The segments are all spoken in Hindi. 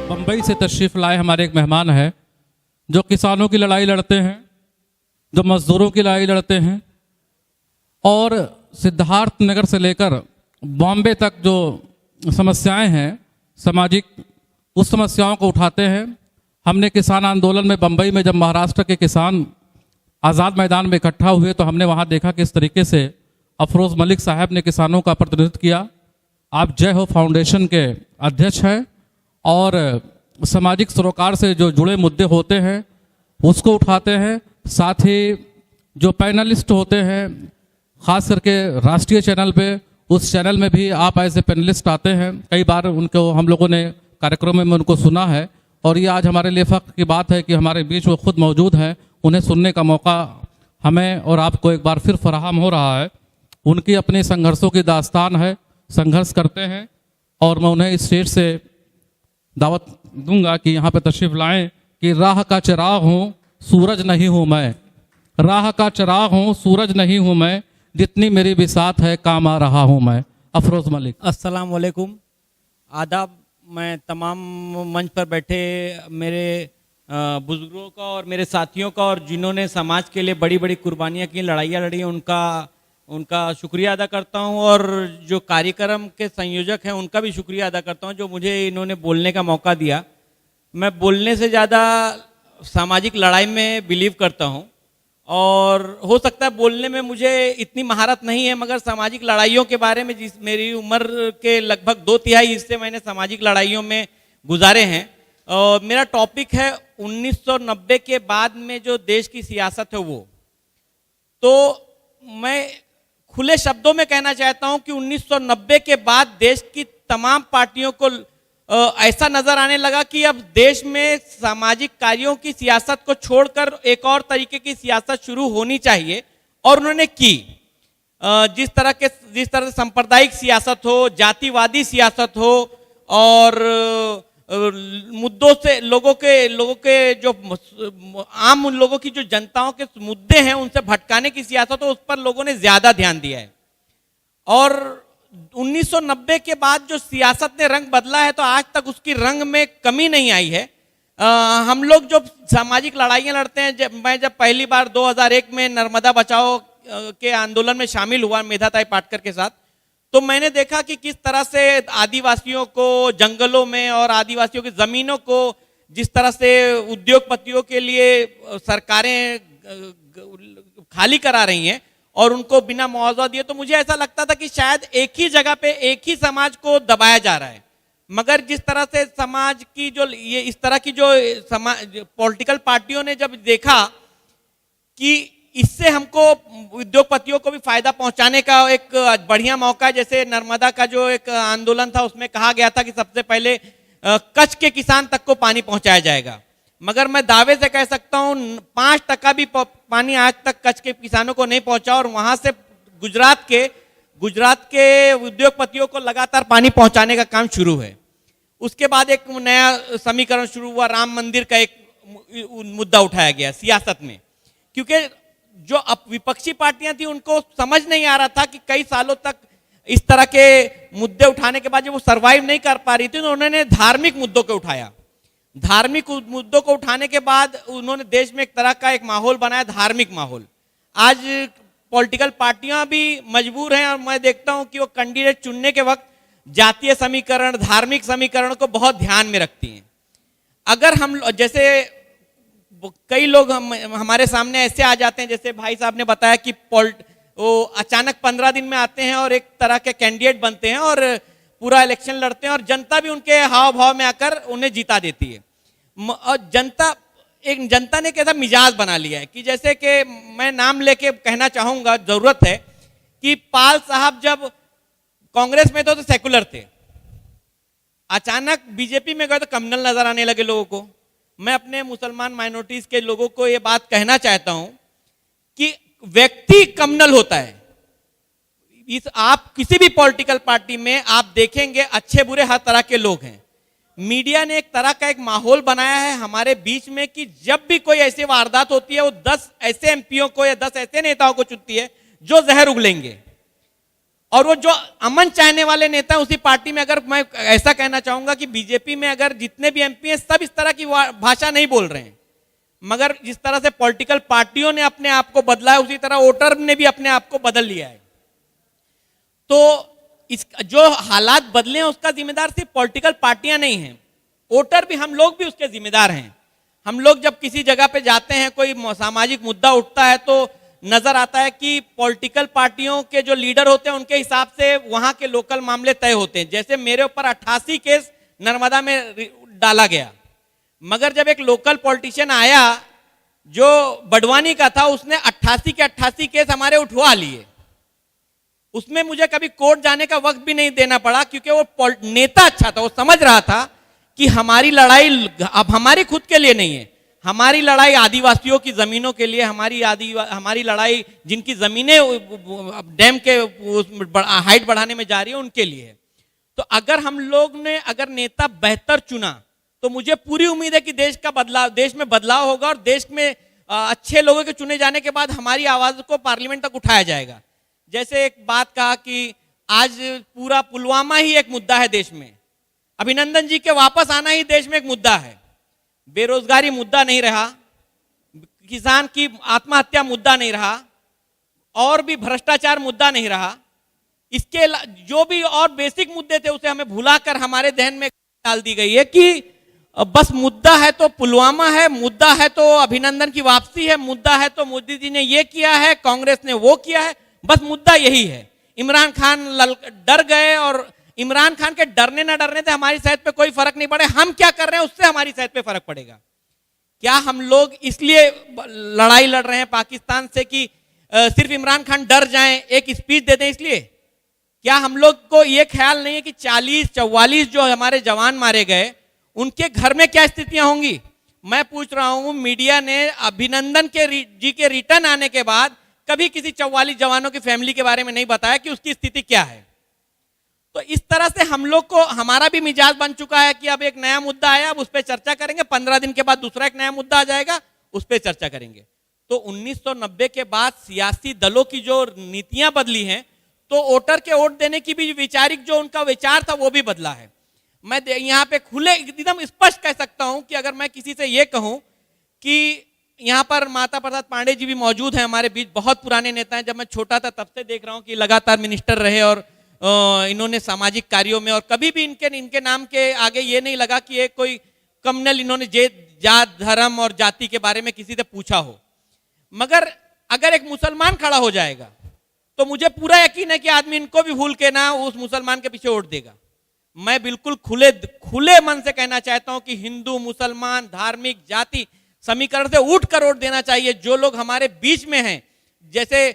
बम्बई से तशरीफ लाए हमारे एक मेहमान है जो किसानों की लड़ाई लड़ते हैं, जो मजदूरों की लड़ाई लड़ते हैं और सिद्धार्थ नगर से लेकर बॉम्बे तक जो समस्याएं हैं सामाजिक, उस समस्याओं को उठाते हैं। हमने किसान आंदोलन में बम्बई में जब महाराष्ट्र के किसान आज़ाद मैदान में इकट्ठा हुए तो हमने वहाँ देखा कि इस तरीके से अफरोज़ मलिक साहब ने किसानों का प्रतिनिधित्व किया। आप जय हो फाउंडेशन के अध्यक्ष हैं और सामाजिक सरोकार से जो जुड़े मुद्दे होते हैं उसको उठाते हैं। साथ ही जो पैनलिस्ट होते हैं ख़ास करके राष्ट्रीय चैनल पे, उस चैनल में भी आप एज ए पैनलिस्ट आते हैं। कई बार उनको हम लोगों ने कार्यक्रम में उनको सुना है और ये आज हमारे लिए फ़ख्र की बात है कि हमारे बीच वो खुद मौजूद हैं। उन्हें सुनने का मौका हमें और आपको एक बार फिर फराहम हो रहा है। उनकी अपने संघर्षों की दास्तान है, संघर्ष करते हैं और मैं उन्हें इस स्टेज से दावत दूंगा कि यहाँ पे तशरीफ लाएं कि राह का चिराग हूँ सूरज नहीं हूँ मैं, राह का चिराग हूँ सूरज नहीं हूँ मैं, जितनी मेरी बिसात है काम आ रहा हूँ मैं। अफरोज़ मलिक। अस्सलाम वालेकुम, आदाब। मैं तमाम मंच पर बैठे मेरे बुजुर्गों का और मेरे साथियों का और जिन्होंने समाज के लिए बड़ी बड़ी कुर्बानियाँ की, लड़ाइयाँ लड़ी, उनका शुक्रिया अदा करता हूँ और जो कार्यक्रम के संयोजक हैं उनका भी शुक्रिया अदा करता हूँ जो मुझे इन्होंने बोलने का मौका दिया। मैं बोलने से ज़्यादा सामाजिक लड़ाई में बिलीव करता हूँ और हो सकता है बोलने में मुझे इतनी महारत नहीं है, मगर सामाजिक लड़ाइयों के बारे में, जिस मेरी उम्र के लगभग 2/3 हिस्से मैंने सामाजिक लड़ाइयों में गुजारे हैं। और मेरा टॉपिक है 1990 के बाद में जो देश की सियासत है वो। तो मैं खुले शब्दों में कहना चाहता हूं कि 1990 के बाद देश की तमाम पार्टियों को ऐसा नजर आने लगा कि अब देश में सामाजिक कार्यों की सियासत को छोड़कर एक और तरीके की सियासत शुरू होनी चाहिए और उन्होंने की। जिस तरह से सांप्रदायिक सियासत हो, जातिवादी सियासत हो और मुद्दों से लोगों के जो आम लोगों की जो जनताओं के मुद्दे हैं उनसे भटकाने की सियासत हो, उस पर लोगों ने ज्यादा ध्यान दिया है। और 1990 के बाद जो सियासत ने रंग बदला है तो आज तक उसकी रंग में कमी नहीं आई है। हम लोग जो सामाजिक लड़ाइयाँ लड़ते हैं, मैं जब पहली बार 2001 में नर्मदा बचाओ के आंदोलन में शामिल हुआ मेधाताई पाटकर के साथ, तो मैंने देखा कि किस तरह से आदिवासियों को जंगलों में और आदिवासियों की जमीनों को जिस तरह से उद्योगपतियों के लिए सरकारें खाली करा रही हैं और उनको बिना मुआवजा दिए, तो मुझे ऐसा लगता था कि शायद एक ही जगह पे एक ही समाज को दबाया जा रहा है। मगर जिस तरह से समाज की जो ये इस तरह की जो पॉलिटिकल पार्टियों ने जब देखा कि इससे हमको उद्योगपतियों को भी फायदा पहुंचाने का एक बढ़िया मौका है, जैसे नर्मदा का जो एक आंदोलन था उसमें कहा गया था कि सबसे पहले कच्छ के किसान तक को पानी पहुंचाया जाएगा, मगर मैं दावे से कह सकता हूं 5% भी पानी आज तक कच्छ के किसानों को नहीं पहुंचा और वहां से गुजरात के उद्योगपतियों को लगातार पानी पहुंचाने का काम शुरू है। उसके बाद एक नया समीकरण शुरू हुआ, राम मंदिर का एक मुद्दा उठाया गया सियासत में, क्योंकि जो विपक्षी पार्टियां थी उनको समझ नहीं आ रहा था कि कई सालों तक इस तरह के मुद्दे उठाने के बाद जब वो सरवाइव नहीं कर पा रही थी तो उन्होंने धार्मिक मुद्दों को उठाया। धार्मिक मुद्दों को उठाने के बाद उन्होंने देश में एक तरह का एक माहौल बनाया, धार्मिक माहौल। आज पॉलिटिकल पार्टियां भी मजबूर हैं और मैं देखता हूं कि वो कैंडिडेट चुनने के वक्त जातीय समीकरण, धार्मिक समीकरण को बहुत ध्यान में रखती हैं। अगर हम जैसे कई लोग हमारे सामने ऐसे आ जाते हैं, जैसे भाई साहब ने बताया कि वो अचानक 15 दिन में आते हैं और एक तरह के कैंडिडेट बनते हैं और पूरा इलेक्शन लड़ते हैं और जनता भी उनके हाव भाव में आकर उन्हें जीता देती है। और जनता ने कैसा मिजाज बना लिया है कि जैसे कि मैं नाम लेके कहना चाहूंगा, जरूरत है कि पाल साहब जब कांग्रेस में थे तो सेकुलर थे, अचानक बीजेपी में गए तो कम्युनल नजर आने लगे लोगों को। मैं अपने मुसलमान माइनॉरिटीज के लोगों को यह बात कहना चाहता हूं कि व्यक्ति कम्युनल होता है। आप किसी भी पॉलिटिकल पार्टी में आप देखेंगे अच्छे बुरे हर तरह के लोग हैं, मीडिया ने एक तरह का एक माहौल बनाया है हमारे बीच में कि जब भी कोई ऐसी वारदात होती है वो 10 ऐसे एमपीओ को या 10 ऐसे नेताओं को चुनती है जो जहर उगलेंगे, और वो जो अमन चाहने वाले नेता उसी पार्टी में, अगर मैं ऐसा कहना चाहूंगा कि बीजेपी में अगर जितने भी एमपी हैं सब इस तरह की भाषा नहीं बोल रहे हैं, मगर जिस तरह से पॉलिटिकल पार्टियों ने अपने आप को बदला है उसी तरह वोटर ने भी अपने आप को बदल लिया है। तो इस जो हालात बदले हैं उसका जिम्मेदार सिर्फ पॉलिटिकल पार्टियां नहीं हैं, वोटर भी, हम लोग भी उसके जिम्मेदार हैं। हम लोग जब किसी जगह पे जाते हैं, कोई सामाजिक मुद्दा उठता है तो नजर आता है कि पॉलिटिकल पार्टियों के जो लीडर होते हैं उनके हिसाब से वहां के लोकल मामले तय होते हैं। जैसे मेरे ऊपर 88 केस नर्मदा में डाला गया, मगर जब एक लोकल पॉलिटिशियन आया जो बड़वानी का था, उसने 88 के 88 केस हमारे उठवा लिए। उसमें मुझे कभी कोर्ट जाने का वक्त भी नहीं देना पड़ा, क्योंकि वो नेता अच्छा था, वो समझ रहा था कि हमारी लड़ाई अब हमारी खुद के लिए नहीं है, हमारी लड़ाई आदिवासियों की जमीनों के लिए, हमारी लड़ाई जिनकी जमीनें डैम के हाइट बढ़ाने में जा रही है उनके लिए है। तो अगर हम लोग ने अगर नेता बेहतर चुना तो मुझे पूरी उम्मीद है कि देश में बदलाव होगा, और देश में अच्छे लोगों के चुने जाने के बाद हमारी आवाज को पार्लियामेंट तक उठाया जाएगा। जैसे एक बात कहा कि आज पूरा पुलवामा ही एक मुद्दा है देश में, अभिनंदन जी के वापस आना ही देश में एक मुद्दा है, बेरोजगारी मुद्दा नहीं रहा, किसान की आत्महत्या मुद्दा नहीं रहा, और भी भ्रष्टाचार मुद्दा नहीं रहा। इसके जो भी और बेसिक मुद्दे थे उसे हमें भुलाकर हमारे ध्यान में डाल दी गई है कि बस मुद्दा है तो पुलवामा है, मुद्दा है तो अभिनंदन की वापसी है, मुद्दा है तो मोदी जी ने ये किया है, कांग्रेस ने वो किया है, बस मुद्दा यही है। इमरान खान डर गए, और इमरान खान के डरने ना डरने से हमारी सेहत पे कोई फर्क नहीं पड़े, हम क्या कर रहे हैं उससे हमारी सेहत पे फर्क पड़ेगा। क्या हम लोग इसलिए लड़ाई लड़ रहे हैं पाकिस्तान से कि सिर्फ इमरान खान डर जाएं, एक स्पीच दे दें इसलिए? क्या हम लोग को यह ख्याल नहीं है कि 40-44 जो हमारे जवान मारे गए उनके घर में क्या स्थितियां होंगी? मैं पूछ रहा हूं, मीडिया ने अभिनंदन जी के रिटर्न आने के बाद कभी किसी 44 जवानों की फैमिली के बारे में नहीं बताया कि उसकी स्थिति क्या है। तो इस तरह से हम लोग को, हमारा भी मिजाज बन चुका है कि अब एक नया मुद्दा आया, अब उस पर चर्चा करेंगे, 15 दिन के बाद दूसरा एक नया मुद्दा आ जाएगा, उस पर चर्चा करेंगे। तो 1990 के बाद सियासी दलों की जो नीतियां बदली हैं, तो वोटर के वोट देने की भी वैचारिक जो उनका विचार था वो भी बदला है। मैं यहाँ पे खुले एकदम स्पष्ट कह सकता हूं कि अगर मैं किसी से ये कहूं कि यहाँ पर माता प्रसाद पांडे जी भी मौजूद हैं हमारे बीच, बहुत पुराने नेता हैं, जब मैं छोटा था तब से देख रहा हूं कि लगातार मिनिस्टर रहे, और इन्होंने सामाजिक कार्यों में, और कभी भी इनके नाम के आगे ये नहीं लगा कि एक कोई कम्युनल इन्होंने जात धर्म और जाति के बारे में किसी से पूछा हो। मगर अगर एक मुसलमान खड़ा हो जाएगा तो मुझे पूरा यकीन है कि आदमी इनको भी भूल के ना उस मुसलमान के पीछे वोट देगा। मैं बिल्कुल खुले मन से कहना चाहता हूं कि हिंदू मुसलमान धार्मिक जाति समीकरण से उठ कर वोट देना चाहिए। जो लोग हमारे बीच में हैं, जैसे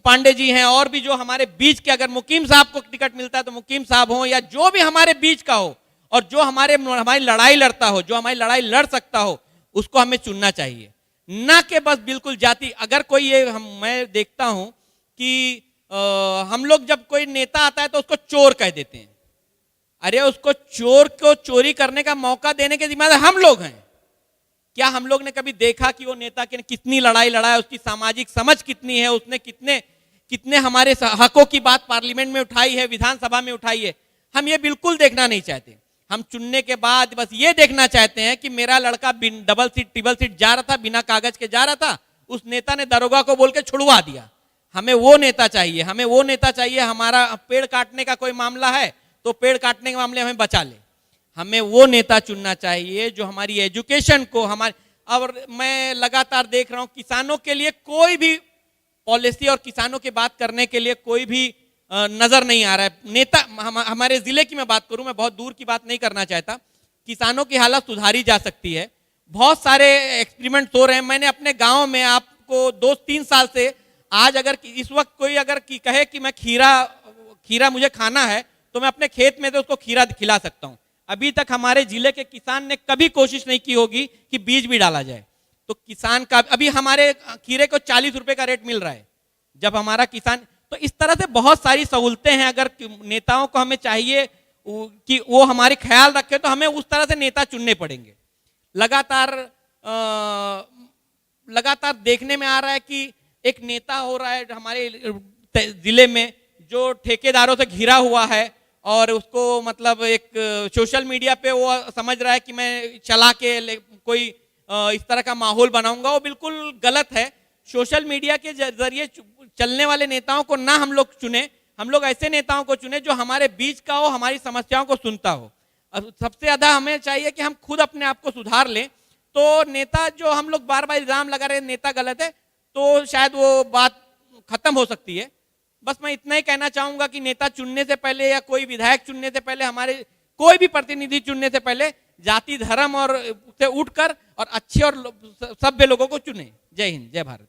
पांडे जी हैं, और भी जो हमारे बीच के, अगर मुकीम साहब को टिकट मिलता है तो मुकीम साहब हो, या जो भी हमारे बीच का हो, और जो हमारी लड़ाई लड़ता हो, जो हमारी लड़ाई लड़ सकता हो, उसको हमें चुनना चाहिए, ना कि बस बिल्कुल जाति। अगर कोई मैं देखता हूं कि हम लोग जब कोई नेता आता है तो उसको चोर कह देते हैं। अरे उसको चोर को चोरी करने का मौका देने के जिम्मेदार हम लोग हैं। क्या हम लोग ने कभी देखा कि वो नेता के कितनी लड़ाई लड़ा है, उसकी सामाजिक समझ कितनी है, उसने कितने हमारे हकों की बात पार्लियामेंट में उठाई है, विधानसभा में उठाई है? हम ये बिल्कुल देखना नहीं चाहते। हम चुनने के बाद बस ये देखना चाहते हैं कि मेरा लड़का डबल सीट ट्रिपल सीट जा रहा था, बिना कागज के जा रहा था, उस नेता ने दरोगा को बोल के छुड़वा दिया। हमें वो नेता चाहिए, हमें वो नेता चाहिए। हमारा पेड़ काटने का कोई मामला है तो पेड़ काटने के मामले हमें बचा ले। हमें वो नेता चुनना चाहिए जो हमारी एजुकेशन को, और मैं लगातार देख रहा हूं किसानों के लिए कोई भी पॉलिसी और किसानों की बात करने के लिए कोई भी नजर नहीं आ रहा है नेता। हमारे जिले की मैं बात करूं, मैं बहुत दूर की बात नहीं करना चाहता। किसानों की हालत सुधारी जा सकती है, बहुत सारे एक्सपेरिमेंट हो रहे हैं। मैंने अपने गांव में, आपको 2-3 साल से, आज अगर इस वक्त कोई अगर कहे कि मैं खीरा मुझे खाना है तो मैं अपने खेत में से उसको खीरा खिला सकता हूं। अभी तक हमारे जिले के किसान ने कभी कोशिश नहीं की होगी कि बीज भी डाला जाए। तो किसान का अभी हमारे खीरे को 40 रुपए का रेट मिल रहा है जब हमारा किसान। तो इस तरह से बहुत सारी सहूलतें हैं। अगर नेताओं को हमें चाहिए कि वो हमारी ख्याल रखे, तो हमें उस तरह से नेता चुनने पड़ेंगे। लगातार देखने में आ रहा है कि एक नेता हो रहा है हमारे जिले में जो ठेकेदारों से घिरा हुआ है, और उसको मतलब एक सोशल मीडिया पे वो समझ रहा है कि मैं चला के कोई इस तरह का माहौल बनाऊंगा। वो बिल्कुल गलत है। सोशल मीडिया के जरिए चलने वाले नेताओं को ना हम लोग चुने, हम लोग ऐसे नेताओं को चुने जो हमारे बीच का हो, हमारी समस्याओं को सुनता हो। सबसे ज्यादा हमें चाहिए कि हम खुद अपने आप को सुधार लें। तो नेता जो हम लोग बार बार इल्जाम लगा रहे हैं नेता गलत है, तो शायद वो बात खत्म हो सकती है। बस मैं इतना ही कहना चाहूंगा कि नेता चुनने से पहले या कोई विधायक चुनने से पहले, हमारे कोई भी प्रतिनिधि चुनने से पहले जाति धर्म और से उठकर और अच्छे और सभ्य लोगों को चुने। जय हिंद, जय भारत।